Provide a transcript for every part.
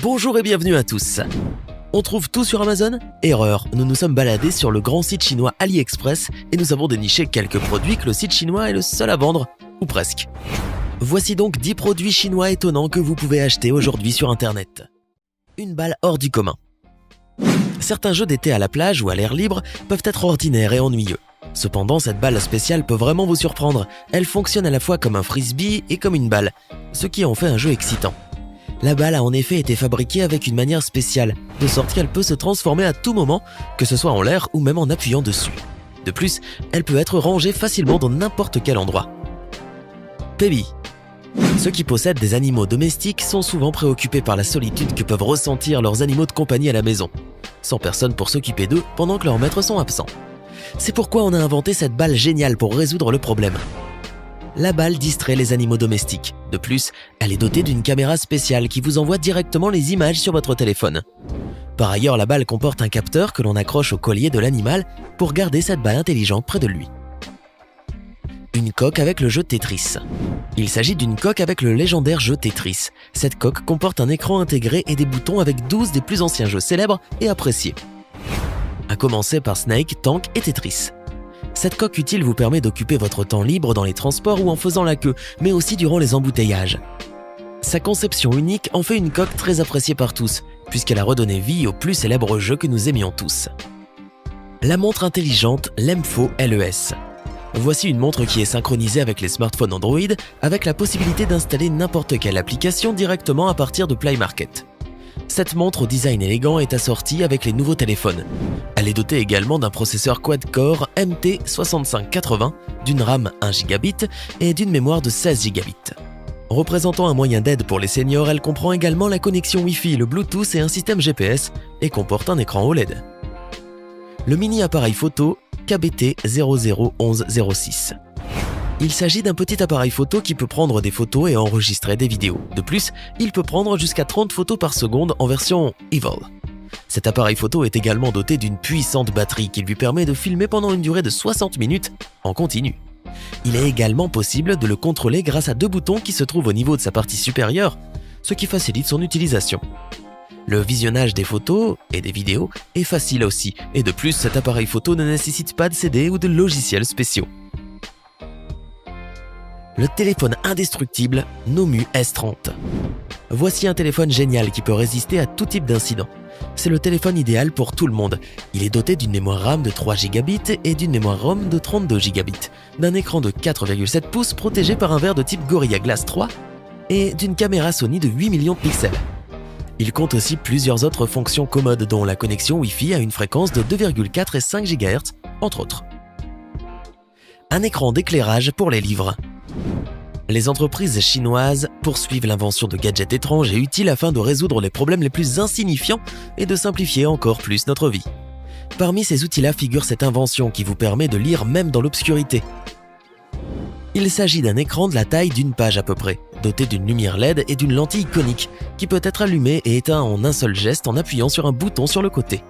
Bonjour et bienvenue à tous. On trouve tout sur Amazon? Erreur, nous nous sommes baladés sur le grand site chinois AliExpress et nous avons déniché quelques produits que le site chinois est le seul à vendre, ou presque. Voici donc 10 produits chinois étonnants que vous pouvez acheter aujourd'hui sur internet. Une balle hors du commun. Certains jeux d'été à la plage ou à l'air libre peuvent être ordinaires et ennuyeux. Cependant, cette balle spéciale peut vraiment vous surprendre. Elle fonctionne à la fois comme un frisbee et comme une balle, ce qui en fait un jeu excitant. La balle a en effet été fabriquée avec une manière spéciale, de sorte qu'elle peut se transformer à tout moment, que ce soit en l'air ou même en appuyant dessus. De plus, elle peut être rangée facilement dans n'importe quel endroit. Pebi. Ceux qui possèdent des animaux domestiques sont souvent préoccupés par la solitude que peuvent ressentir leurs animaux de compagnie à la maison, sans personne pour s'occuper d'eux pendant que leurs maîtres sont absents. C'est pourquoi on a inventé cette balle géniale pour résoudre le problème. La balle distrait les animaux domestiques. De plus, elle est dotée d'une caméra spéciale qui vous envoie directement les images sur votre téléphone. Par ailleurs, la balle comporte un capteur que l'on accroche au collier de l'animal pour garder cette balle intelligente près de lui. Une coque avec le jeu Tetris. Il s'agit d'une coque avec le légendaire jeu Tetris. Cette coque comporte un écran intégré et des boutons avec 12 des plus anciens jeux célèbres et appréciés. À commencer par Snake, Tank et Tetris. Cette coque utile vous permet d'occuper votre temps libre dans les transports ou en faisant la queue, mais aussi durant les embouteillages. Sa conception unique en fait une coque très appréciée par tous, puisqu'elle a redonné vie au plus célèbre jeu que nous aimions tous. La montre intelligente Lemfo LES. Voici une montre qui est synchronisée avec les smartphones Android, avec la possibilité d'installer n'importe quelle application directement à partir de Play Market. Cette montre au design élégant est assortie avec les nouveaux téléphones. Elle est dotée également d'un processeur quad-core MT6580, d'une RAM 1 Gb et d'une mémoire de 16 Gb. Représentant un moyen d'aide pour les seniors, elle comprend également la connexion Wi-Fi, le Bluetooth et un système GPS et comporte un écran OLED. Le mini appareil photo KBT 001106. Il s'agit d'un petit appareil photo qui peut prendre des photos et enregistrer des vidéos. De plus, il peut prendre jusqu'à 30 photos par seconde en version Evil. Cet appareil photo est également doté d'une puissante batterie qui lui permet de filmer pendant une durée de 60 minutes en continu. Il est également possible de le contrôler grâce à 2 boutons qui se trouvent au niveau de sa partie supérieure, ce qui facilite son utilisation. Le visionnage des photos et des vidéos est facile aussi, et de plus, cet appareil photo ne nécessite pas de CD ou de logiciels spéciaux. Le téléphone indestructible Nomu S30. Voici un téléphone génial qui peut résister à tout type d'incident. C'est le téléphone idéal pour tout le monde. Il est doté d'une mémoire RAM de 3 Gb et d'une mémoire ROM de 32 Gb, d'un écran de 4,7 pouces protégé par un verre de type Gorilla Glass 3 et d'une caméra Sony de 8 millions de pixels. Il compte aussi plusieurs autres fonctions commodes dont la connexion Wi-Fi à une fréquence de 2,4 et 5 GHz, entre autres. Un écran d'éclairage pour les livres. Les entreprises chinoises poursuivent l'invention de gadgets étranges et utiles afin de résoudre les problèmes les plus insignifiants et de simplifier encore plus notre vie. Parmi ces outils-là figure cette invention qui vous permet de lire même dans l'obscurité. Il s'agit d'un écran de la taille d'une page à peu près, doté d'une lumière LED et d'une lentille conique qui peut être allumée et éteinte en un seul geste en appuyant sur un bouton sur le côté.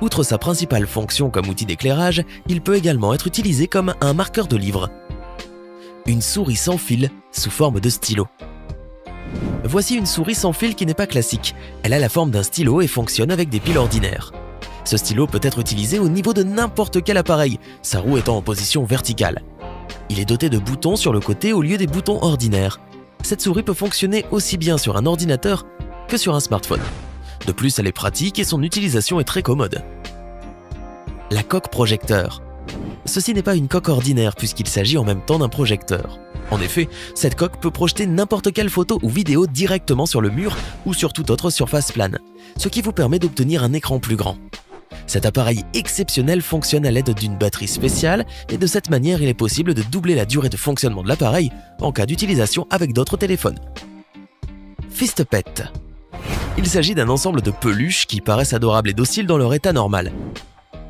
Outre sa principale fonction comme outil d'éclairage, il peut également être utilisé comme un marqueur de livres. Une souris sans fil sous forme de stylo. Voici une souris sans fil qui n'est pas classique. Elle a la forme d'un stylo et fonctionne avec des piles ordinaires. Ce stylo peut être utilisé au niveau de n'importe quel appareil, sa roue étant en position verticale. Il est doté de boutons sur le côté au lieu des boutons ordinaires. Cette souris peut fonctionner aussi bien sur un ordinateur que sur un smartphone. De plus, elle est pratique et son utilisation est très commode. La coque projecteur. Ceci n'est pas une coque ordinaire puisqu'il s'agit en même temps d'un projecteur. En effet, cette coque peut projeter n'importe quelle photo ou vidéo directement sur le mur ou sur toute autre surface plane, ce qui vous permet d'obtenir un écran plus grand. Cet appareil exceptionnel fonctionne à l'aide d'une batterie spéciale et de cette manière, il est possible de doubler la durée de fonctionnement de l'appareil en cas d'utilisation avec d'autres téléphones. Fist Pet. Il s'agit d'un ensemble de peluches qui paraissent adorables et dociles dans leur état normal.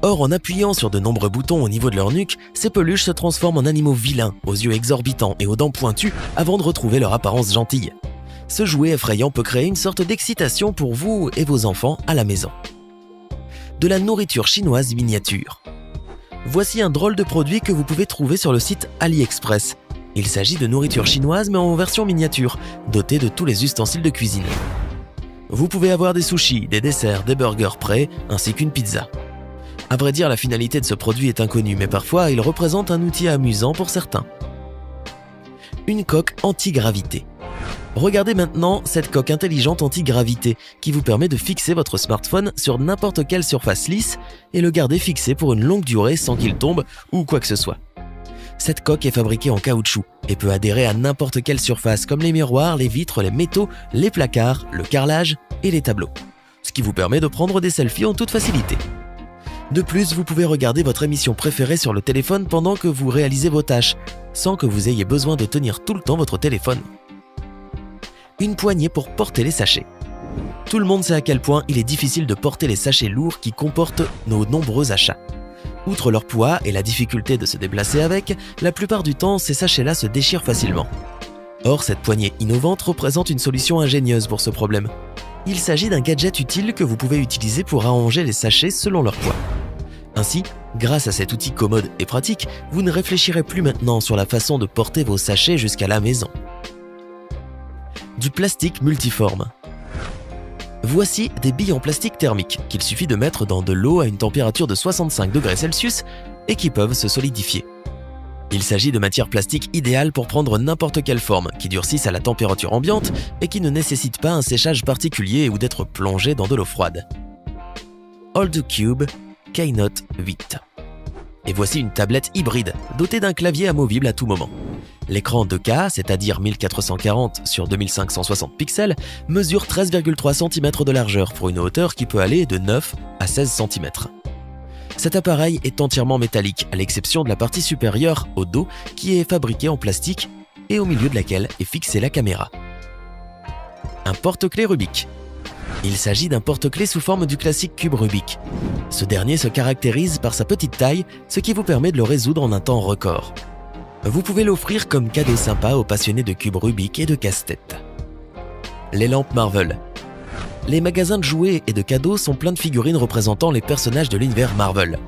Or, en appuyant sur de nombreux boutons au niveau de leur nuque, ces peluches se transforment en animaux vilains, aux yeux exorbitants et aux dents pointues avant de retrouver leur apparence gentille. Ce jouet effrayant peut créer une sorte d'excitation pour vous et vos enfants à la maison. De la nourriture chinoise miniature. Voici un drôle de produit que vous pouvez trouver sur le site AliExpress. Il s'agit de nourriture chinoise mais en version miniature, dotée de tous les ustensiles de cuisine. Vous pouvez avoir des sushis, des desserts, des burgers prêts, ainsi qu'une pizza. À vrai dire, la finalité de ce produit est inconnue, mais parfois il représente un outil amusant pour certains. Une coque anti-gravité. Regardez maintenant cette coque intelligente anti-gravité qui vous permet de fixer votre smartphone sur n'importe quelle surface lisse et le garder fixé pour une longue durée sans qu'il tombe ou quoi que ce soit. Cette coque est fabriquée en caoutchouc et peut adhérer à n'importe quelle surface comme les miroirs, les vitres, les métaux, les placards, le carrelage et les tableaux. Ce qui vous permet de prendre des selfies en toute facilité. De plus, vous pouvez regarder votre émission préférée sur le téléphone pendant que vous réalisez vos tâches, sans que vous ayez besoin de tenir tout le temps votre téléphone. Une poignée pour porter les sachets. Tout le monde sait à quel point il est difficile de porter les sachets lourds qui comportent nos nombreux achats. Outre leur poids et la difficulté de se déplacer avec, la plupart du temps, ces sachets-là se déchirent facilement. Or, cette poignée innovante représente une solution ingénieuse pour ce problème. Il s'agit d'un gadget utile que vous pouvez utiliser pour arranger les sachets selon leur poids. Ainsi, grâce à cet outil commode et pratique, vous ne réfléchirez plus maintenant sur la façon de porter vos sachets jusqu'à la maison. Du plastique multiforme. Voici des billes en plastique thermique qu'il suffit de mettre dans de l'eau à une température de 65 degrés Celsius et qui peuvent se solidifier. Il s'agit de matières plastiques idéales pour prendre n'importe quelle forme, qui durcissent à la température ambiante et qui ne nécessitent pas un séchage particulier ou d'être plongées dans de l'eau froide. Hold Cube Keynote 8. Et voici une tablette hybride dotée d'un clavier amovible à tout moment. L'écran 2K, c'est-à-dire 1440 sur 2560 pixels, mesure 13,3 cm de largeur pour une hauteur qui peut aller de 9 à 16 cm. Cet appareil est entièrement métallique, à l'exception de la partie supérieure, au dos, qui est fabriquée en plastique et au milieu de laquelle est fixée la caméra. Un porte-clés Rubik. Il s'agit d'un porte-clés sous forme du classique cube Rubik. Ce dernier se caractérise par sa petite taille, ce qui vous permet de le résoudre en un temps record. Vous pouvez l'offrir comme cadeau sympa aux passionnés de cubes Rubik et de casse-tête. Les lampes Marvel. Les magasins de jouets et de cadeaux sont pleins de figurines représentant les personnages de l'univers Marvel.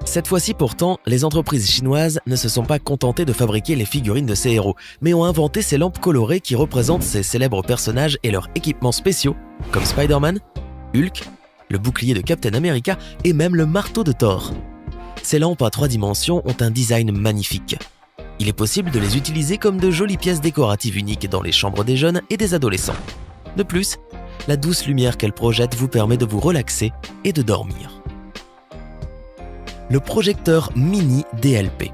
Cette fois-ci pourtant, les entreprises chinoises ne se sont pas contentées de fabriquer les figurines de ces héros, mais ont inventé ces lampes colorées qui représentent ces célèbres personnages et leurs équipements spéciaux, comme Spider-Man, Hulk, le bouclier de Captain America et même le marteau de Thor. Ces lampes à 3 dimensions ont un design magnifique. Il est possible de les utiliser comme de jolies pièces décoratives uniques dans les chambres des jeunes et des adolescents. De plus, la douce lumière qu'elles projettent vous permet de vous relaxer et de dormir. Le projecteur mini DLP.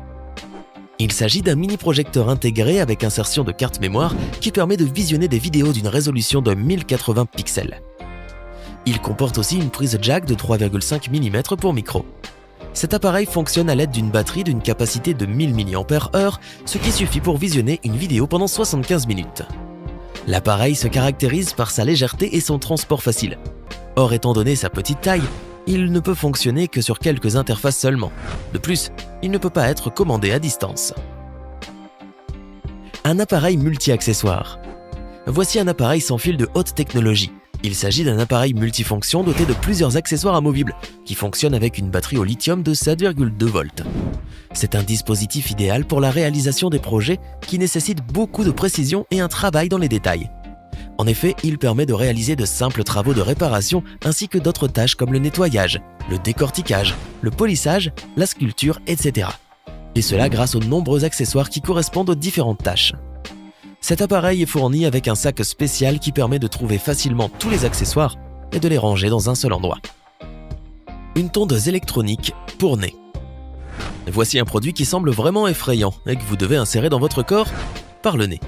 Il s'agit d'un mini-projecteur intégré avec insertion de carte mémoire qui permet de visionner des vidéos d'une résolution de 1080 pixels. Il comporte aussi une prise jack de 3,5 mm pour micro. Cet appareil fonctionne à l'aide d'une batterie d'une capacité de 1000 mAh, ce qui suffit pour visionner une vidéo pendant 75 minutes. L'appareil se caractérise par sa légèreté et son transport facile. Or, étant donné sa petite taille, il ne peut fonctionner que sur quelques interfaces seulement. De plus, il ne peut pas être commandé à distance. Un appareil multi-accessoires. Voici un appareil sans fil de haute technologie. Il s'agit d'un appareil multifonction doté de plusieurs accessoires amovibles, qui fonctionne avec une batterie au lithium de 7,2 volts. C'est un dispositif idéal pour la réalisation des projets qui nécessitent beaucoup de précision et un travail dans les détails. En effet, il permet de réaliser de simples travaux de réparation ainsi que d'autres tâches comme le nettoyage, le décortiquage, le polissage, la sculpture, etc. Et cela grâce aux nombreux accessoires qui correspondent aux différentes tâches. Cet appareil est fourni avec un sac spécial qui permet de trouver facilement tous les accessoires et de les ranger dans un seul endroit. Une tondeuse électronique pour nez. Voici un produit qui semble vraiment effrayant et que vous devez insérer dans votre corps par le nez.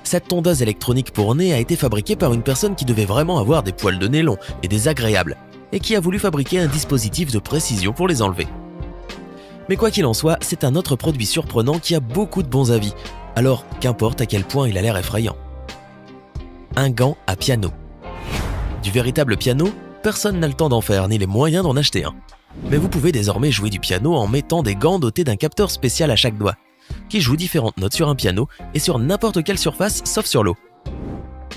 Cette tondeuse électronique pour nez a été fabriquée par une personne qui devait vraiment avoir des poils de nez longs et désagréables et qui a voulu fabriquer un dispositif de précision pour les enlever. Mais quoi qu'il en soit, c'est un autre produit surprenant qui a beaucoup de bons avis, alors qu'importe à quel point il a l'air effrayant. Un gant à piano. Du véritable piano, personne n'a le temps d'en faire ni les moyens d'en acheter un. Mais vous pouvez désormais jouer du piano en mettant des gants dotés d'un capteur spécial à chaque doigt, qui joue différentes notes sur un piano et sur n'importe quelle surface sauf sur l'eau.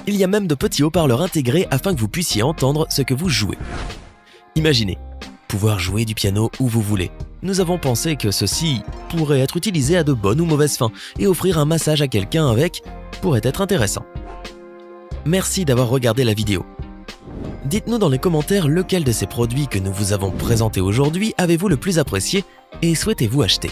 Il y a même de petits haut-parleurs intégrés afin que vous puissiez entendre ce que vous jouez. Imaginez, pouvoir jouer du piano où vous voulez. Nous avons pensé que ceci pourrait être utilisé à de bonnes ou mauvaises fins et offrir un massage à quelqu'un avec pourrait être intéressant. Merci d'avoir regardé la vidéo. Dites-nous dans les commentaires lequel de ces produits que nous vous avons présentés aujourd'hui avez-vous le plus apprécié et souhaitez-vous acheter.